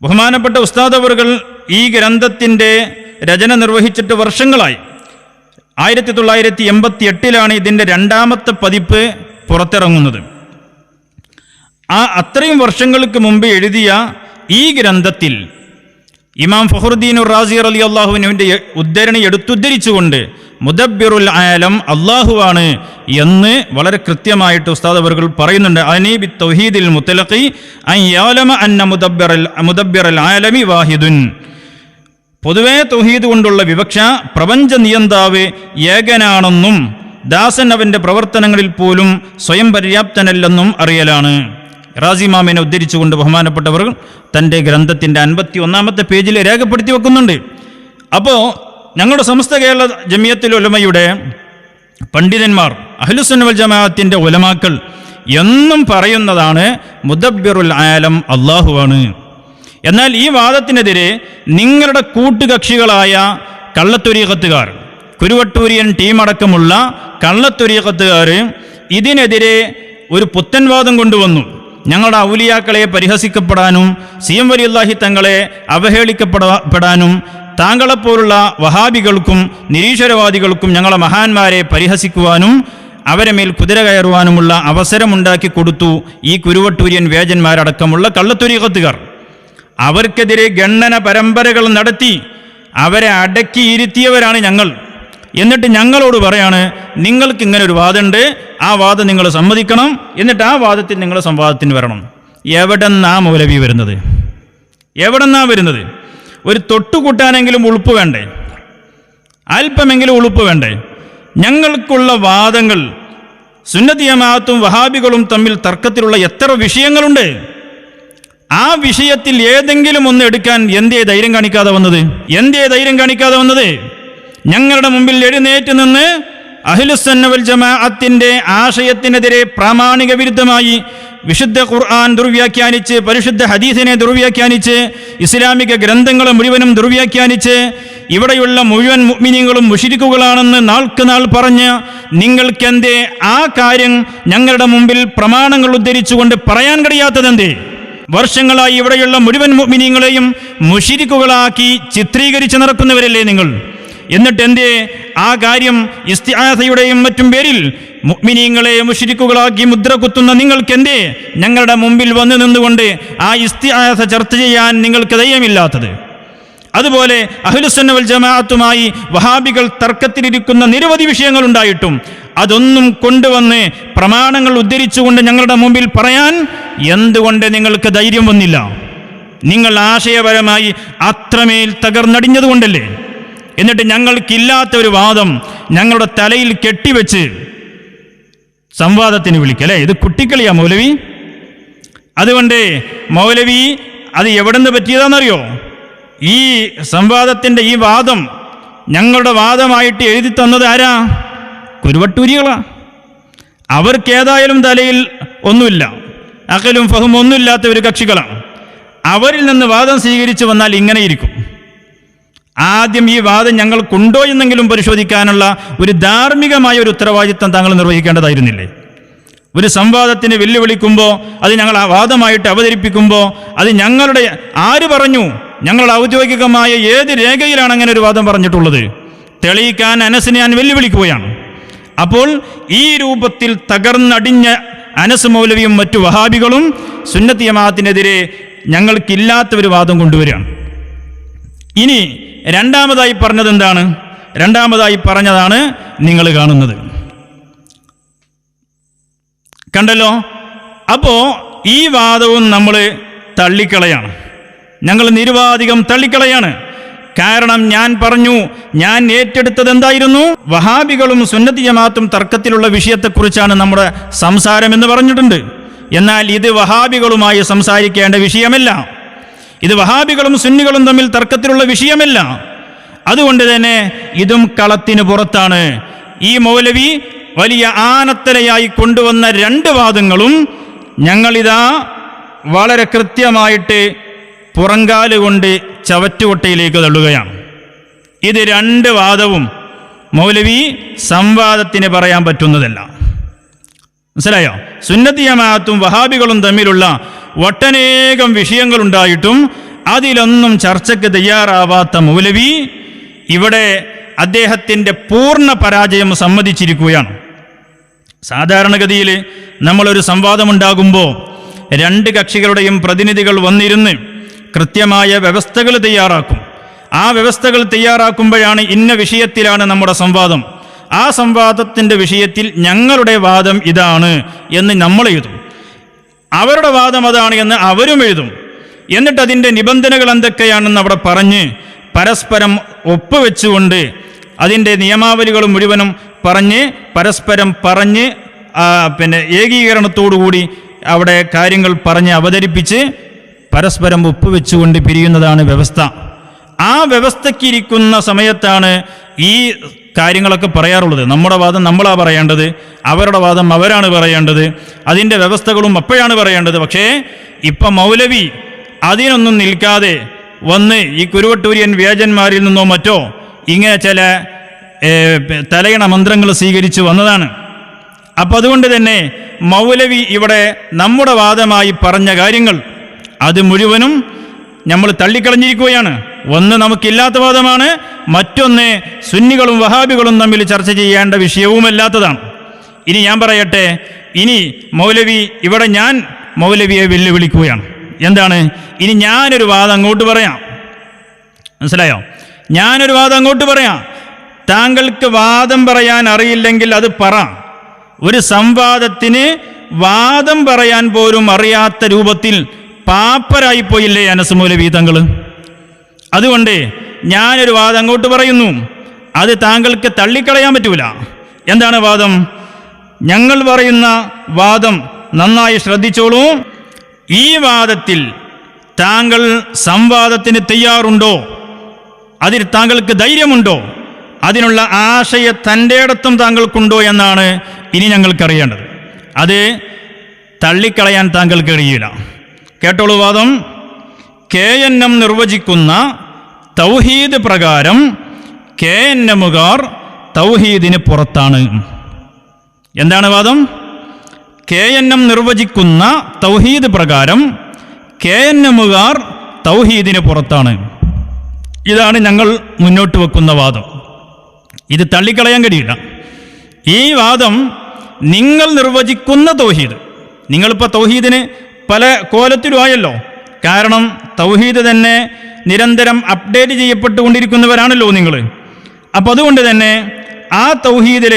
A: ബഹുമാനപ്പെട്ട ഉസ്താദ് അവറുകൾ ഈ ഗ്രന്ഥത്തിൻ്റെ രചന നിർവഹിച്ചിട്ട് വർഷങ്ങളായി. 1988 ഇതിൻ്റെ 2ാമത്തെ പതിപ്പ് പുറത്തിറങ്ങുന്നത്. അത്രയും വർഷങ്ങൾക്ക് മുമ്പ് എഴുതിയ ഈ ഗ്രന്ഥത്തിൽ ഇമാം ഫഖറുദ്ദീൻ റാസി റളിയല്ലാഹു അൻഹുവിൻ്റെ ഉദ്ധരണി എടുത്തുദ്ധരിച്ചുകൊണ്ട് മുദബ്ബിറുൽ ആലം അല്ലാഹുവാണ് എന്ന് വളരെ കൃത്യമായിട്ട് ഉസ്താദ് അവറുകൾ പറയുന്നുണ്ട്. അനി ബി തൗഹീദിൽ മുത്ലഖി അൻ യഅലമ അന്ന മുദബ്ബിറൽ ആലമി വാഹിദുൻ. പൊതുവേ തൗഹീദ് കൊണ്ടുള്ള വിവക്ഷ പ്രപഞ്ച നിയന്താവ് ഏകനാണെന്നും ദാസൻ അവൻ്റെ പ്രവർത്തനങ്ങളിൽ പോലും സ്വയം പര്യാപ്തനല്ലെന്നും അറിയലാണ്. റാസി ഇമാമിനെ ഉദ്ധരിച്ചുകൊണ്ട് ബഹുമാനപ്പെട്ടവർ തൻ്റെ ഗ്രന്ഥത്തിൻ്റെ 51ാമത്തെ പേജിൽ രേഖപ്പെടുത്തി വെക്കുന്നുണ്ട്. അപ്പോൾ ഞങ്ങളുടെ സമസ്ത കേരള ജമിയത്തുൽ ഉലമയുടെ പണ്ഡിതന്മാർ, അഹ്ലുസുന്ന വൽ ജമാഅത്തിൻ്റെ ഉലമാക്കൾ എന്നും പറയുന്നതാണ് മുദബ്ബിറുൽ ആലം അല്ലാഹുവാണ്. എന്നാൽ ഈ വാദത്തിനെതിരെ നിങ്ങളുടെ കൂട്ടുകക്ഷികളായ കള്ളത്തൊരീഖത്തുകാർ, കുരുവട്ടൂരിയൻ ടീമടക്കമുള്ള കള്ളത്തൊരീഖത്തുകാർ ഇതിനെതിരെ ഒരു പുത്തൻവാദം കൊണ്ടുവന്നു. ഞങ്ങളുടെ ഔലിയാക്കളെ പരിഹസിക്കപ്പെടാനും സിഎം വലിയുല്ലാഹി തങ്ങളെ അവഹേളിക്കപ്പെടാനും താങ്കളെപ്പോലുള്ള വഹാബികൾക്കും നിരീശ്വരവാദികൾക്കും ഞങ്ങളെ മഹാന്മാരെ പരിഹസിക്കുവാനും അവരെ മേൽ കുതിര കയറുവാനുമുള്ള അവസരമുണ്ടാക്കി കൊടുത്തു ഈ കുരുവട്ടൂരിയൻ വേജന്മാരടക്കമുള്ള കള്ളത്തൊരീഖത്തുകാർ. അവർക്കെതിരെ ഗണ്ണന പരമ്പരകൾ നടത്തി അവരെ അടക്കിയിരുത്തിയവരാണ് ഞങ്ങൾ. എന്നിട്ട് ഞങ്ങളോട് പറയാണ്, നിങ്ങൾക്ക് ഇങ്ങനെ ഒരു വാദമുണ്ട്, ആ വാദം നിങ്ങൾ സമ്മതിക്കണം, എന്നിട്ട് ആ വാദത്തിൽ നിങ്ങൾ സംവാദത്തിന് വരണം. എവിടെന്നാ മൗലവി വരുന്നത്? എവിടെന്നാ വരുന്നത്? ഒരു തൊട്ടുകൂട്ടാനെങ്കിലും ഉളുപ്പ് വേണ്ടേ? അല്പമെങ്കിലും ഉളുപ്പ് വേണ്ടേ? ഞങ്ങൾക്കുള്ള വാദങ്ങൾ സുന്നത്തി ജമാഅത്തും വഹാബികളും തമ്മിൽ തർക്കത്തിലുള്ള എത്ര വിഷയങ്ങളുണ്ട്. ആ വിഷയത്തിൽ ഏതെങ്കിലും ഒന്ന് എടുക്കാൻ എന്തേ ധൈര്യം കാണിക്കാതെ വന്നത്? എന്തേ ധൈര്യം കാണിക്കാതെ വന്നത്? ഞങ്ങളുടെ മുമ്പിൽ എഴുന്നേറ്റ് നിന്ന് അഹ്ലുസുന്ന വൽ ജമാഅത്തിന്റെ ആശയത്തിനെതിരെ പ്രാമാണിക വിരുദ്ധമായി വിശുദ്ധ ഖുർആൻ ദുർവ്യാഖ്യാനിച്ച്, പരിശുദ്ധ ഹദീസിനെ ദുർവ്യാഖ്യാനിച്ച്, ഇസ്ലാമിക ഗ്രന്ഥങ്ങളെ മുഴുവനും ദുർവ്യാഖ്യാനിച്ച്, ഇവിടെയുള്ള മുഴുവൻ മുഅ്മിനീങ്ങളും മുശ്രിക്കുകളാണെന്ന് നാൾക്ക് നാൾ പറഞ്ഞ് നിങ്ങൾക്കെന്തേ ആ കാര്യം ഞങ്ങളുടെ മുമ്പിൽ പ്രമാണങ്ങൾ ഉദ്ധരിച്ചുകൊണ്ട് പറയാൻ കഴിയാത്തതെന്തേ? വർഷങ്ങളായി ഇവിടെയുള്ള മുഴുവൻ മുഅ്മിനീങ്ങളെയും മുശ്രിക്കുകളാക്കി ചിത്രീകരിച്ച് നടക്കുന്നവരല്ലേ നിങ്ങൾ? എന്നിട്ട് എന്തേ ആ കാര്യം ഇസ്തിആസയുടെയും മറ്റും പേരിൽ മുഅ്മിനീങ്ങളെ മുശ്രിക്കുകളാക്കി മുദ്ര കുത്തുന്ന നിങ്ങൾക്കെന്തേ ഞങ്ങളുടെ മുമ്പിൽ വന്നു നിന്നുകൊണ്ട് ആ ഇസ്തിആസ ചർച്ച ചെയ്യാൻ നിങ്ങൾക്ക് ധൈര്യമില്ലാത്തത്? അതുപോലെ അഹ്ലുസുന്ന വൽ ജമാഅത്തുമായി വഹാബികൾ തർക്കത്തിലിരിക്കുന്ന നിരവധി വിഷയങ്ങളുണ്ടായിട്ടും അതൊന്നും കൊണ്ടുവന്ന് പ്രമാണങ്ങൾ ഉദ്ധരിച്ചുകൊണ്ട് ഞങ്ങളുടെ മുമ്പിൽ പറയാൻ എന്തുകൊണ്ട് നിങ്ങൾക്ക് ധൈര്യം വന്നില്ല? നിങ്ങൾ ആശയപരമായി അത്രമേൽ തകർന്നടിഞ്ഞതുകൊണ്ടല്ലേ? എന്നിട്ട് ഞങ്ങൾക്കില്ലാത്ത ഒരു വാദം ഞങ്ങളുടെ തലയിൽ കെട്ടിവെച്ച് സംവാദത്തിന് വിളിക്കല്ലേ? ഇത് കുട്ടിക്കളിയാ മൗലവി. അതുകൊണ്ട് മൗലവി അത് എവിടെ നിന്ന് പറ്റിയതാണെന്നറിയോ? ഈ സംവാദത്തിൻ്റെ ഈ വാദം ഞങ്ങളുടെ വാദമായിട്ട് എഴുതി തന്നത് ആരാ? കുരുവട്ടൂരികളാ. അവർക്കേതായാലും തലയിൽ ഒന്നുമില്ല, അഖലും ഫഹും ഒന്നുമില്ലാത്ത ഒരു കക്ഷികളാണ്. അവരിൽ നിന്ന് വാദം സ്വീകരിച്ചു വന്നാൽ ഇങ്ങനെയിരിക്കും. ആദ്യം ഈ വാദം ഞങ്ങൾക്കുണ്ടോ എന്നെങ്കിലും പരിശോധിക്കാനുള്ള ഒരു ധാർമ്മികമായ ഒരു ഉത്തരവാദിത്വം താങ്കൾ നിർവഹിക്കേണ്ടതായിരുന്നില്ലേ? ഒരു സംവാദത്തിന് വെല്ലുവിളിക്കുമ്പോൾ, അത് ഞങ്ങൾ ആ വാദമായിട്ട് അവതരിപ്പിക്കുമ്പോൾ, അത് ഞങ്ങളുടെ ആര് പറഞ്ഞു? ഞങ്ങളുടെ ഔദ്യോഗികമായ ഏത് രേഖയിലാണ് അങ്ങനെ ഒരു വാദം പറഞ്ഞിട്ടുള്ളത്? തെളിയിക്കാൻ അനസിനെ ഞാൻ വെല്ലുവിളിക്കുകയാണ്. അപ്പോൾ ഈ രൂപത്തിൽ തകർന്നടിഞ്ഞ അനസ് മൗലവിയും മറ്റു വഹാബികളും സുന്നത്തി ജമാഅത്തിനെതിരെ ഞങ്ങൾക്കില്ലാത്ത ഒരു വാദം കൊണ്ടുവരികയാണ്. ഇനി രണ്ടാമതായി പറഞ്ഞത് എന്താണ്? രണ്ടാമതായി പറഞ്ഞതാണ് നിങ്ങൾ കാണുന്നത്, കണ്ടല്ലോ. അപ്പോൾ ഈ വാദവും നമ്മൾ തള്ളിക്കളയാണ്, ഞങ്ങൾ നിരുപാധികം തള്ളിക്കളയാണ്. കാരണം ഞാൻ പറഞ്ഞു, ഞാൻ ഏറ്റെടുത്തത് എന്തായിരുന്നു? വഹാബികളും സുന്നത്തി ജമാഅത്തും തർക്കത്തിലുള്ള വിഷയത്തെക്കുറിച്ചാണ് നമ്മുടെ സംസാരം എന്ന് പറഞ്ഞിട്ടുണ്ട്. എന്നാൽ ഇത് വഹാബികളുമായി സംസാരിക്കേണ്ട വിഷയമല്ല. ഇത് വഹാബികളും സുന്നികളും തമ്മിൽ തർക്കത്തിലുള്ള വിഷയമല്ല. അതുകൊണ്ട് തന്നെ ഇതും കളത്തിന് പുറത്താണ്. ഈ മൗലവി വലിയ ആനത്തലയായി കൊണ്ടുവന്ന രണ്ട് വാദങ്ങളും ഞങ്ങളിതാ വളരെ കൃത്യമായിട്ട് പുറങ്കാലുകൊണ്ട് ചവറ്റുകൊട്ടയിലേക്ക് തള്ളുകയാണ്. ഇത് രണ്ട് വാദവും മൗലവി സംവാദത്തിന് പറയാൻ പറ്റുന്നതല്ല. മനസ്സിലായോ? സുന്നത്തി ജമാഅത്തും വഹാബികളും തമ്മിലുള്ള ഒട്ടനേകം വിഷയങ്ങളുണ്ടായിട്ടും അതിലൊന്നും ചർച്ചയ്ക്ക് തയ്യാറാവാത്ത മൗലവി ഇവിടെ അദ്ദേഹത്തിൻ്റെ പൂർണ്ണ പരാജയം സമ്മതിച്ചിരിക്കുകയാണ്. സാധാരണഗതിയിൽ നമ്മളൊരു സംവാദമുണ്ടാകുമ്പോൾ രണ്ട് കക്ഷികളുടെയും പ്രതിനിധികൾ വന്നിരുന്ന് കൃത്യമായ വ്യവസ്ഥകൾ തയ്യാറാക്കും. ആ വ്യവസ്ഥകൾ തയ്യാറാക്കുമ്പോഴാണ് ഇന്ന വിഷയത്തിലാണ് നമ്മുടെ സംവാദം, ആ സംവാദത്തിൻ്റെ വിഷയത്തിൽ ഞങ്ങളുടെ വാദം ഇതാണ് എന്ന് നമ്മൾ എഴുതും, അവരുടെ വാദം അതാണ് എന്ന് അവരും എഴുതും. എന്നിട്ട് അതിൻ്റെ നിബന്ധനകൾ എന്തൊക്കെയാണെന്ന് അവിടെ പറഞ്ഞ് പരസ്പരം ഒപ്പുവെച്ചുകൊണ്ട് അതിൻ്റെ നിയമാവലികൾ മുഴുവനും പറഞ്ഞ് പരസ്പരം പറഞ്ഞ് ഏകീകരണത്തോടുകൂടി അവിടെ കാര്യങ്ങൾ പറഞ്ഞ് അവതരിപ്പിച്ച് പരസ്പരം ഒപ്പുവെച്ചുകൊണ്ട് പിരിയുന്നതാണ് വ്യവസ്ഥ. ആ വ്യവസ്ഥയ്ക്കിരിക്കുന്ന സമയത്താണ് ഈ കാര്യങ്ങളൊക്കെ പറയാറുള്ളത്. നമ്മുടെ വാദം നമ്മളാ പറയേണ്ടത്, അവരുടെ വാദം അവരാണ് പറയേണ്ടത്, അതിൻ്റെ വ്യവസ്ഥകളും അപ്പോഴാണ് പറയേണ്ടത്. പക്ഷേ ഇപ്പം മൗലവി അതിനൊന്നും നിൽക്കാതെ വന്ന് ഈ കുരുവട്ടൂരിയൻ വ്യാജന്മാരിൽ നിന്നോ മറ്റോ ഇങ്ങനെ ചില തലയണ മന്ത്രങ്ങൾ സ്വീകരിച്ചു വന്നതാണ്. അപ്പം അതുകൊണ്ട് തന്നെ മൗലവി ഇവിടെ നമ്മുടെ വാദമായി പറഞ്ഞ കാര്യങ്ങൾ അത് മുഴുവനും നമ്മൾ തള്ളിക്കളഞ്ഞിരിക്കുകയാണ്. ഒന്ന് നമുക്കില്ലാത്ത വാദമാണ്, മറ്റൊന്ന് സുന്നികളും വഹാബികളും തമ്മിൽ ചർച്ച ചെയ്യേണ്ട വിഷയവുമല്ലാത്തതാണ്. ഇനി ഞാൻ പറയട്ടെ, ഇനി മൗലവി ഇവിടെ ഞാൻ മൗലവിയെ വെല്ലുവിളിക്കുകയാണ്. എന്താണ്? ഇനി ഞാനൊരു വാദം അങ്ങോട്ട് പറയാം. മനസ്സിലായോ? ഞാനൊരു വാദം അങ്ങോട്ട് പറയാം. താങ്കൾക്ക് വാദം പറയാൻ അറിയില്ലെങ്കിൽ അത് പറ. ഒരു സംവാദത്തിന് വാദം പറയാൻ പോലും അറിയാത്ത രൂപത്തിൽ പാപ്പരായിപ്പോയില്ലേ അനസ് മൗലവി തങ്ങൾ? അതുകൊണ്ട് ഞാനൊരു വാദം അങ്ങോട്ട് പറയുന്നു, അത് താങ്കൾക്ക് തള്ളിക്കളയാൻ പറ്റൂല. എന്താണ് വാദം? ഞങ്ങൾ പറയുന്ന വാദം നന്നായി ശ്രദ്ധിച്ചോളൂ. ഈ വാദത്തിൽ താങ്കൾ സംവാദത്തിന് തയ്യാറുണ്ടോ? അതിൽ താങ്കൾക്ക് ധൈര്യമുണ്ടോ? അതിനുള്ള ആശയ തൻ്റെ ഇടത്തും താങ്കൾക്കുണ്ടോ എന്നാണ് ഇനി ഞങ്ങൾക്കറിയേണ്ടത്. അത് തള്ളിക്കളയാൻ താങ്കൾക്ക് കഴിയില്ല. കേട്ടോളൂ വാദം. KNM നിർവചിക്കുന്ന തൗഹീദ് പ്രകാരം KNMകാർ തൗഹീദിന് പുറത്താണ്. എന്താണ് വാദം? KNM നിർവചിക്കുന്ന തൗഹീദ് പ്രകാരം KNMകാർ തൗഹീദിന് പുറത്താണ്. ഇതാണ് ഞങ്ങൾ മുന്നോട്ട് വെക്കുന്ന വാദം. ഇത് തള്ളിക്കളയാൻ കഴിയില്ല. ഈ വാദം നിങ്ങൾ നിർവചിക്കുന്ന തൗഹീദ്, നിങ്ങളിപ്പോൾ തൗഹീദിന് പല കോലത്തിലുമായല്ലോ. കാരണം തൗഹീദ് തന്നെ നിരന്തരം അപ്ഡേറ്റ് ചെയ്യപ്പെട്ടുകൊണ്ടിരിക്കുന്നവരാണല്ലോ നിങ്ങൾ. അപ്പം അതുകൊണ്ട് തന്നെ ആ തൗഹീദിൽ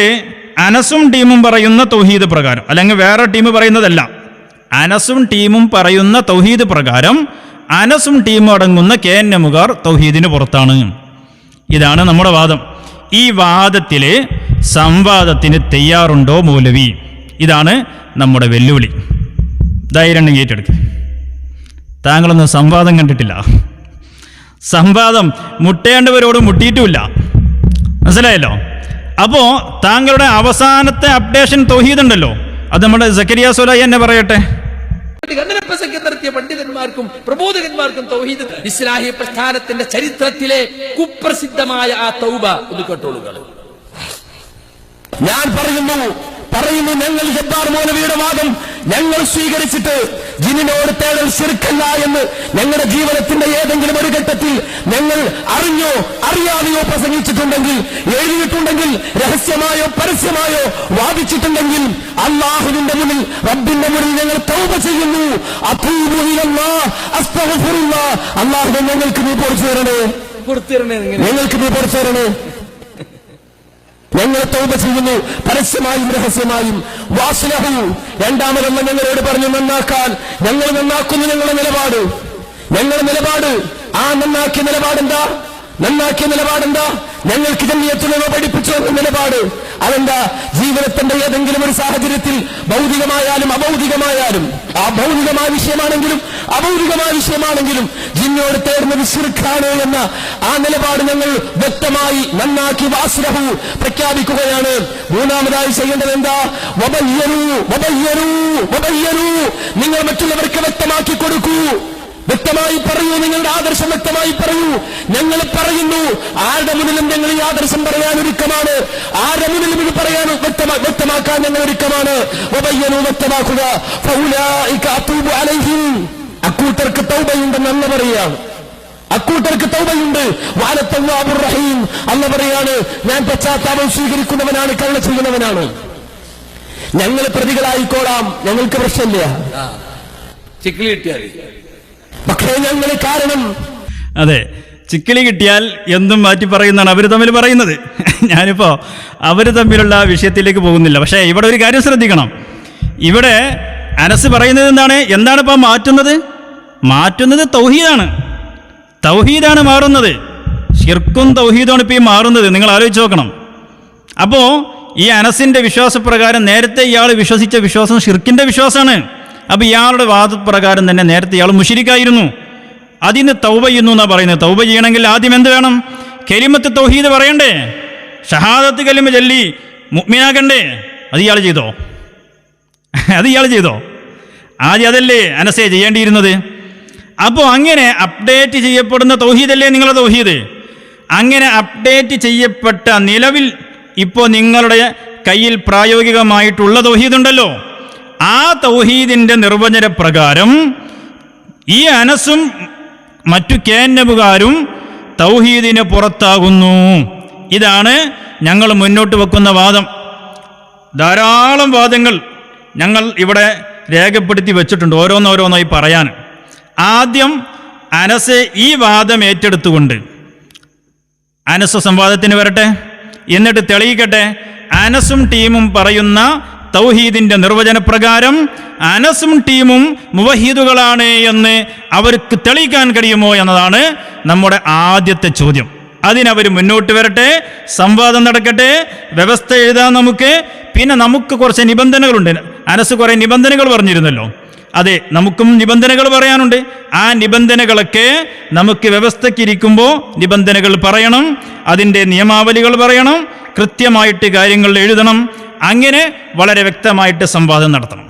A: അനസും ടീമും പറയുന്ന തൗഹീദ് പ്രകാരം, അല്ലെങ്കിൽ വേറെ ടീം പറയുന്നതല്ല, അനസും ടീമും പറയുന്ന തൗഹീദ് പ്രകാരം അനസും ടീമും അടങ്ങുന്ന KNMകാർ തൗഹീദിന് പുറത്താണ്. ഇതാണ് നമ്മുടെ വാദം. ഈ വാദത്തിൽ സംവാദത്തിന് തയ്യാറുണ്ടോ മൗലവി? ഇതാണ് നമ്മുടെ വെല്ലുവിളി. ധൈര്യം ഏറ്റെടുക്കുക. താങ്കളൊന്നും സംവാദം കണ്ടിട്ടില്ല. സംവാദം മുട്ടേണ്ടവരോട് മുട്ടിയിട്ടുമില്ല. മനസ്സിലായല്ലോ? അപ്പോൾ താങ്കളുടെ അവസാനത്തെ അപ്ഡേഷൻ തൗഹീദ് ഉണ്ടല്ലോ, അത് നമ്മുടെ സക്കരിയ സോലായി എന്നെ പറയട്ടെ.
E: നടത്തിയ പണ്ഡിതന്മാർക്കും പ്രബോധകന്മാർക്കും തൗഹീദ് ഇസ്ലാഹി പ്രസ്ഥാനത്തിന്റെ ചരിത്രത്തിലെ കുപ്രസിദ്ധമായ ആ തൗബ ഒന്ന് കേട്ടോളുകൾ. ഞാൻ പറയുന്നു ഞങ്ങൾ ജബ്ബാർ മൗലവിയുടെ വാദം ഞങ്ങൾ സ്വീകരിച്ചിട്ട് ജിന്നിനോട് തേടൽ ശിർക്കല്ല എന്ന് ഞങ്ങളുടെ ജീവിതത്തിന്റെ ഏതെങ്കിലും ഒരു ഘട്ടത്തിൽ ഞങ്ങൾ അറിഞ്ഞോ അറിയാതെയോ പ്രസംഗിച്ചിട്ടുണ്ടെങ്കിൽ, എഴുതിയിട്ടുണ്ടെങ്കിൽ, രഹസ്യമായോ പരസ്യമായോ വാദിച്ചിട്ടുണ്ടെങ്കിൽ അല്ലാഹുവിന്റെ മുന്നിൽ, റബ്ബിന്റെ മുന്നിൽ ഞങ്ങൾ തൗബ ചെയ്യുന്നു. അതൂബു ഇലല്ലാഹ് അസ്തഗ്ഫിറുല്ലാഹ്. അല്ലാഹുവേ ഞങ്ങൾക്ക് നീ പൊറുത്തു തരണേ, ഞങ്ങൾക്ക് നീ പൊറുത്തു തരണേ. ഞങ്ങൾ തൗബ ചെയ്യുന്നു, പരസ്യമായും രഹസ്യമായും. വാസ്ലഹു, രണ്ടാമതൊന്ന് ഞങ്ങളോട് പറഞ്ഞു നന്നാക്കാൻ. ഞങ്ങൾ നന്നാക്കുന്നു. ഞങ്ങളുടെ നിലപാട് ആ നന്നാക്കിയ നിലപാടെന്താ? ഞങ്ങൾക്ക് ജമിയത്തുലമ പഠിപ്പിച്ചു എന്ന നിലപാട്. അതെന്താ? ജീവിതത്തിന്റെ ഏതെങ്കിലും ഒരു സാഹചര്യത്തിൽ ഭൗതികമായാലും അഭൗതികമായാലും, ആ ഭൗതികമായ വിഷയമാണെങ്കിലും അഭൗതികമായ വിഷയമാണെങ്കിലും ജിന്നോട് തേടുന്നത് ശിർക്കാണ് എന്ന ആ നിലപാട് ഞങ്ങൾ വ്യക്തമായി നന്നാക്കി വാസ്ലഹു പ്രഖ്യാപിക്കുകയാണ്. മൂന്നാമതായി ചെയ്യേണ്ടത് എന്താ? വബയ്യനൂ. നിങ്ങൾ മറ്റുള്ളവർക്ക് വ്യക്തമാക്കി കൊടുക്കൂ. വ്യക്തമായി പറയൂ, നിങ്ങളുടെ ആദർശം വ്യക്തമായി പറയൂ. ഞങ്ങൾ പറയുന്നു, ആരുടെ മുന്നിലും ഞങ്ങൾ ഈ ആദർശം പറയാൻ ഒരുക്കമാണ്, ആരുടെ മുന്നിലും ഇത് പറയാൻ വ്യക്തമാക്കാൻ ഞങ്ങൾ ഒരുക്കമാണ്. വ്യക്തമാക്കുക. അക്കൂട്ടർക്ക് തൗബയുണ്ടെന്ന് അല്ല പറയുകയാണ്, അക്കൂട്ടർക്ക് തൗബയുണ്ട്. വഅനത്തല്ലാഹുർ റഹീം, അല്ല പറയാണ്, ഞാൻ പശ്ചാത്താപം സ്വീകരിക്കുന്നവനാണ്, കരുണ ചെയ്യുന്നവനാണ്. ഞങ്ങൾ പ്രതികളായിക്കോളാം, ഞങ്ങൾക്ക് പ്രശ്നമില്ല,
F: ചിക്കിലി കിട്ടിയാൽ.
E: പക്ഷേ ഞങ്ങൾ കാരണം
A: അതെ, ചിക്കിലി കിട്ടിയാൽ എന്തും മാറ്റി പറയുന്നതാണ് അവർ തമ്മിൽ പറയുന്നത്. ഞാനിപ്പോ അവർ തമ്മിലുള്ള വിഷയത്തിലേക്ക് പോകുന്നില്ല. പക്ഷേ ഇവിടെ ഒരു കാര്യം ശ്രദ്ധിക്കണം. ഇവിടെ അനസ് പറയുന്നത് എന്താണ് ഇപ്പൊ മാറ്റുന്നത് തൗഹീദാണ്. തൗഹീദാണ് മാറുന്നത്. ശിർക്കും തൗഹീദാണ് ഇപ്പൊ ഈ മാറുന്നത്. നിങ്ങൾ ആലോചിച്ച് നോക്കണം. അപ്പോ ഈ അനസിന്റെ വിശ്വാസപ്രകാരം നേരത്തെ ഇയാൾ വിശ്വസിച്ച വിശ്വാസം ഷിർക്കിന്റെ വിശ്വാസമാണ്. അപ്പൊ ഇയാളുടെ വാദപ്രകാരം തന്നെ നേരത്തെ ഇയാൾ മുശ്രിക്കായിരുന്നു. അതിന് തൗബ ചെയ്യുന്നു എന്നാ പറയുന്നത്. തൗബ ചെയ്യണമെങ്കിൽ ആദ്യം എന്ത് വേണം? കലിമത്ത് തൗഹീദ് പറയണ്ടേ, ഷഹാദത്ത് കലിമ ചൊല്ലി മുഅ്മിനാകണ്ടേ? അത് ഇയാൾ ചെയ്തോ? ആദ്യം അതല്ലേ അനസേ ചെയ്യേണ്ടിയിരുന്നത്. അപ്പോൾ അങ്ങനെ അപ്ഡേറ്റ് ചെയ്യപ്പെടുന്ന തൗഹീദല്ലേ നിങ്ങളുടെ തൗഹീദ്. അങ്ങനെ അപ്ഡേറ്റ് ചെയ്യപ്പെട്ട നിലവിൽ ഇപ്പോൾ നിങ്ങളുടെ കയ്യിൽ പ്രായോഗികമായിട്ടുള്ള തൗഹീദുണ്ടല്ലോ, ആ തൗഹീദിന്റെ നിർവചന പ്രകാരം ഈ അനസും മറ്റു കേന്നബുകാരും തൗഹീദിന് പുറത്താകുന്നു. ഇതാണ് ഞങ്ങൾ മുന്നോട്ട് വെക്കുന്ന വാദം. ധാരാളം വാദങ്ങൾ ഞങ്ങൾ ഇവിടെ രേഖപ്പെടുത്തി വെച്ചിട്ടുണ്ട്, ഓരോന്നോരോന്നായി പറയാൻ. ആദ്യം അനസ് ഈ വാദം ഏറ്റെടുത്തുകൊണ്ട് അനസ് സംവാദത്തിന് വരട്ടെ, എന്നിട്ട് തെളിയിക്കട്ടെ. അനസും ടീമും പറയുന്ന തൗഹീദിന്റെ നിർവചനപ്രകാരം അനസും ടീമും മുവഹീദുകളാണ് എന്ന് അവർക്ക് തെളിയിക്കാൻ കഴിയുമോ എന്നതാണ് നമ്മുടെ ആദ്യത്തെ ചോദ്യം. അതിനവർ മുന്നോട്ട് വരട്ടെ, സംവാദം നടക്കട്ടെ, വ്യവസ്ഥ എഴുതാൻ നമുക്ക്. പിന്നെ നമുക്ക് കുറച്ച് നിബന്ധനകളുണ്ട്. അനസ് കുറേ നിബന്ധനകൾ പറഞ്ഞിരുന്നല്ലോ. അതെ, നമുക്കും നിബന്ധനകൾ പറയാനുണ്ട്. ആ നിബന്ധനകളൊക്കെ നമുക്ക് വ്യവസ്ഥയ്ക്കിരിക്കുമ്പോൾ നിബന്ധനകൾ പറയണം, അതിൻ്റെ നിയമാവലികൾ പറയണം, കൃത്യമായിട്ട് കാര്യങ്ങൾ എഴുതണം. അങ്ങനെ വളരെ വ്യക്തമായിട്ട് സംവാദം നടത്തണം.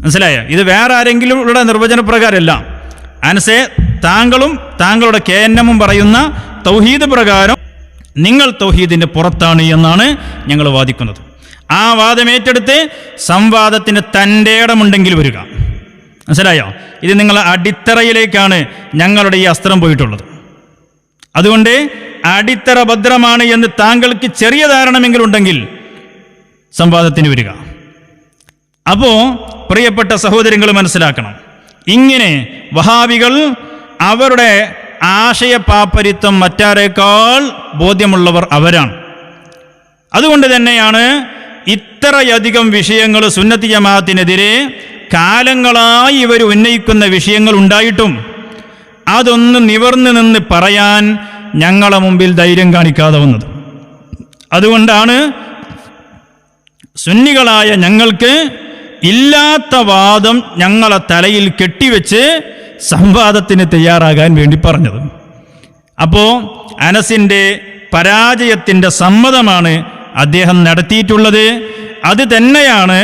A: മനസ്സിലായോ? ഇത് വേറെ ആരെങ്കിലും ഉള്ള നിർവചനപ്രകാരമല്ല. അനസേ, താങ്കളും താങ്കളുടെ KNM പറയുന്ന തൗഹീദ് പ്രകാരം നിങ്ങൾ തൗഹീദിന്റെ പുറത്താണ് എന്നാണ് ഞങ്ങൾ വാദിക്കുന്നത്. ആ വാദം ഏറ്റെടുത്ത് സംവാദത്തിന് തൻ്റെ ഇടമുണ്ടെങ്കിൽ വരിക. മനസ്സിലായോ? ഇത് നിങ്ങളെ അടിത്തറയിലേക്കാണ് ഞങ്ങളുടെ ഈ അസ്ത്രം പോയിട്ടുള്ളത്. അതുകൊണ്ട് അടിത്തറ ഭദ്രമാണ് എന്ന് താങ്കൾക്ക് ചെറിയ ധാരണമെങ്കിലും ഉണ്ടെങ്കിൽ സംവാദത്തിന് വരിക. അപ്പോൾ പ്രിയപ്പെട്ട സഹോദരങ്ങൾ മനസ്സിലാക്കണം, ഇങ്ങനെ വഹാബികൾ അവരുടെ ആശയപാപ്പരിത്വം മറ്റാരേക്കാൾ ബോധ്യമുള്ളവർ അവരാണ്. അതുകൊണ്ട് തന്നെയാണ് ഇത്രയധികം വിഷയങ്ങൾ സുന്നത്തി ജമാഅത്തിനെതിരെ കാലങ്ങളായി ഇവർ ഉന്നയിക്കുന്ന വിഷയങ്ങൾ ഉണ്ടായിട്ടും അതൊന്ന് നിവർന്നു നിന്ന് പറയാൻ ഞങ്ങളെ മുമ്പിൽ ധൈര്യം കാണിക്കാതെ വന്നത്. അതുകൊണ്ടാണ് സുന്നികളായ ഞങ്ങൾക്ക് ഇല്ലാത്ത വാദം ഞങ്ങളെ തലയിൽ കെട്ടിവെച്ച് സംവാദത്തിന് തയ്യാറാകാൻ വേണ്ടി പറഞ്ഞത്. അപ്പോൾ അനസിൻ്റെ പരാജയത്തിൻ്റെ സമ്മതമാണ് അദ്ദേഹം നടത്തിയിട്ടുള്ളത്. അത് തന്നെയാണ്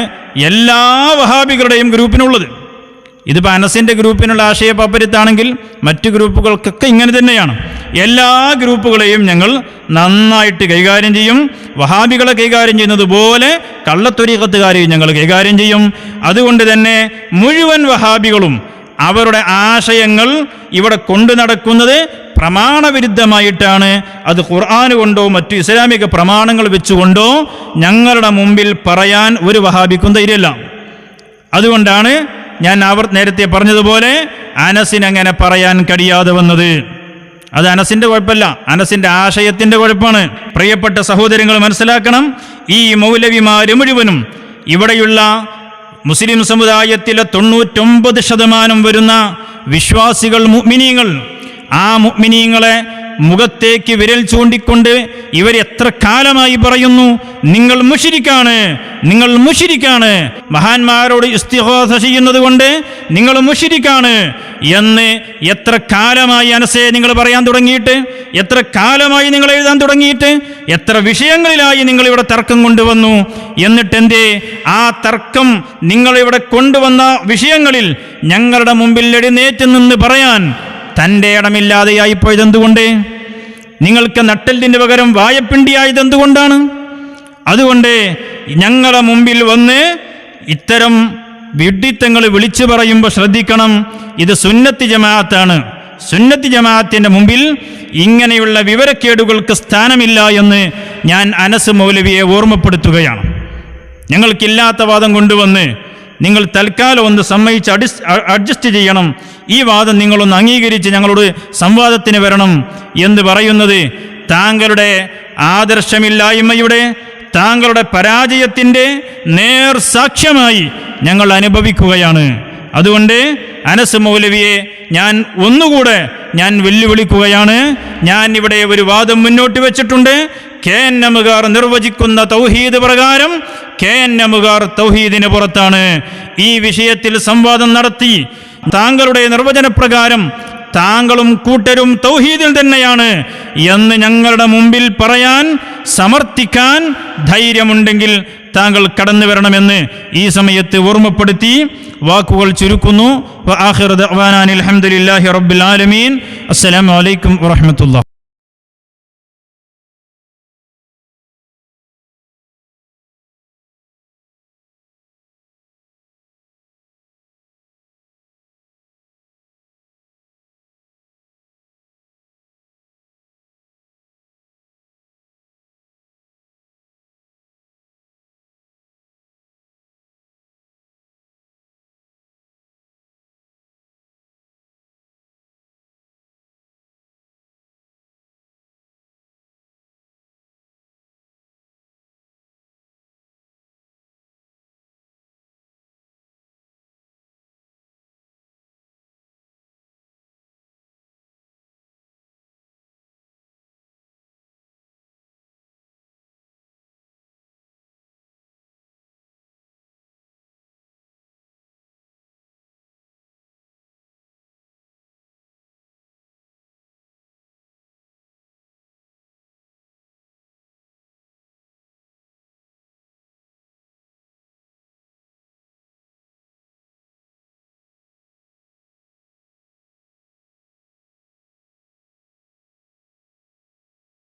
A: എല്ലാ വഹാബികളുടെയും ഗ്രൂപ്പിനുള്ളത്. ഇതിപ്പോൾ അനസിൻ്റെ ഗ്രൂപ്പിനുള്ള ആശയപാപ്പര്യത്താണെങ്കിൽ മറ്റു ഗ്രൂപ്പുകൾക്കൊക്കെ ഇങ്ങനെ തന്നെയാണ്. എല്ലാ ഗ്രൂപ്പുകളെയും ഞങ്ങൾ നന്നായിട്ട് കൈകാര്യം ചെയ്യും. വഹാബികളെ കൈകാര്യം ചെയ്യുന്നത് പോലെ കള്ളത്തൊരീഖത്തുകാരെയും ഞങ്ങൾ കൈകാര്യം ചെയ്യും. അതുകൊണ്ട് തന്നെ മുഴുവൻ വഹാബികളും അവരുടെ ആശയങ്ങൾ ഇവിടെ കൊണ്ടു നടക്കുന്നത് പ്രമാണവിരുദ്ധമായിട്ടാണ്. അത് ഖുർആൻ കൊണ്ടോ മറ്റു ഇസ്ലാമിക പ്രമാണങ്ങൾ വെച്ചുകൊണ്ടോ ഞങ്ങളുടെ മുമ്പിൽ പറയാൻ ഒരു വഹാബിക്കും ധൈര്യമില്ല. അതുകൊണ്ടാണ് ഞാൻ നേരത്തെ പറഞ്ഞതുപോലെ അനസിന് അങ്ങനെ പറയാൻ കഴിയാതെ വന്നത്. അത് അനസിന്റെ കുഴപ്പമല്ല, അനസിന്റെ ആശയത്തിന്റെ കുഴപ്പമാണ്. പ്രിയപ്പെട്ട സഹോദരങ്ങൾ മനസ്സിലാക്കണം, ഈ മൗലവിമാര് മുഴുവനും ഇവിടെയുള്ള മുസ്ലിം സമുദായത്തിലെ 99% വരുന്ന വിശ്വാസികൾ മുഅ്മിനീങ്ങൾ, ആ മുഅ്മിനീങ്ങളെ മുഖത്തേക്ക് വിരൽ ചൂണ്ടിക്കൊണ്ട് ഇവർ എത്ര കാലമായി പറയുന്നു നിങ്ങൾ മുശ്രിക്കാണ്, നിങ്ങൾ മുശ്രിക്കാണ്, മഹാന്മാരോട് ഇസ്തിഗാസ ചെയ്യുന്നത് കൊണ്ട് നിങ്ങൾ മുശ്രിക്കാണ് എന്ന് എത്ര കാലമായി അനസേ നിങ്ങൾ പറയാൻ തുടങ്ങിയിട്ട്, എത്ര കാലമായി നിങ്ങൾ എഴുതാൻ തുടങ്ങിയിട്ട്, എത്ര വിഷയങ്ങളിലായി നിങ്ങൾ ഇവിടെ തർക്കം കൊണ്ടുവന്നു. എന്നിട്ടെന്തേ ആ തർക്കം നിങ്ങളിവിടെ കൊണ്ടുവന്ന വിഷയങ്ങളിൽ ഞങ്ങളുടെ മുമ്പിൽ എഴുന്നേറ്റ് നിന്ന് പറയാൻ തൻ്റെ ഇടമില്ലാതെയായിപ്പോയതെന്തുകൊണ്ട്? നിങ്ങൾക്ക് നട്ടെല്ലിന് പകരം വായപ്പിണ്ടിയായതെന്തുകൊണ്ടാണ്? അതുകൊണ്ട് ഞങ്ങളുടെ മുമ്പിൽ വന്ന് ഇത്തരം വിഡ്ഢിത്തങ്ങൾ വിളിച്ചു പറയുമ്പോൾ ശ്രദ്ധിക്കണം, ഇത് സുന്നത്തി ജമാഅത്താണ്. സുന്നത്തി ജമാഅത്തിൻ്റെ മുമ്പിൽ ഇങ്ങനെയുള്ള വിവരക്കേടുകൾക്ക് സ്ഥാനമില്ല എന്ന് ഞാൻ അനസ് മൗലവിയെ ഓർമ്മപ്പെടുത്തുകയാണ്. ഞങ്ങൾക്കില്ലാത്ത വാദം കൊണ്ടുവന്ന് നിങ്ങൾ തൽക്കാലം ഒന്ന് സമ്മതിച്ച് അഡ്ജസ്റ്റ് ചെയ്യണം, ഈ വാദം നിങ്ങളൊന്ന് അംഗീകരിച്ച് ഞങ്ങളോട് സംവാദത്തിന് വരണം എന്ന് പറയുന്നത് താങ്കളുടെ ആദർശമില്ലായ്മയുടെ, താങ്കളുടെ പരാജയത്തിൻ്റെ നേർ സാക്ഷ്യമായി ഞങ്ങൾ അനുഭവിക്കുകയാണ്. അതുകൊണ്ട് അനസ് മൗലവിയെ ഞാൻ ഒന്നുകൂടെ വെല്ലുവിളിക്കുകയാണ്. ഞാൻ ഇവിടെ ഒരു വാദം മുന്നോട്ട് വെച്ചിട്ടുണ്ട്. KNMകാർ നിർവചിക്കുന്ന തൗഹീദ് പ്രകാരം KNMകാർ തൗഹീദിന് പുറത്താണ്. ഈ വിഷയത്തിൽ സംവാദം നടത്തി താങ്കളുടെ നിർവചനപ്രകാരം താങ്കളും കൂട്ടരും തൗഹീദിൽ തന്നെയാണ് എന്ന് ഞങ്ങളുടെ മുമ്പിൽ പറയാൻ സമർത്ഥിക്കാൻ ധൈര്യമുണ്ടെങ്കിൽ താങ്കൾ കടന്നു വരണമെന്ന് ഈ സമയത്ത് ഓർമ്മപ്പെടുത്തി വാക്കുകൾ ചുരുക്കുന്നു. വആഖിറു ദഅ്വാനാ അൽഹംദുലില്ലാഹി റബ്ബിൽ ആലമീൻ. അസ്സലാമു അലൈക്കും വറഹ്മത്തുള്ളാഹി.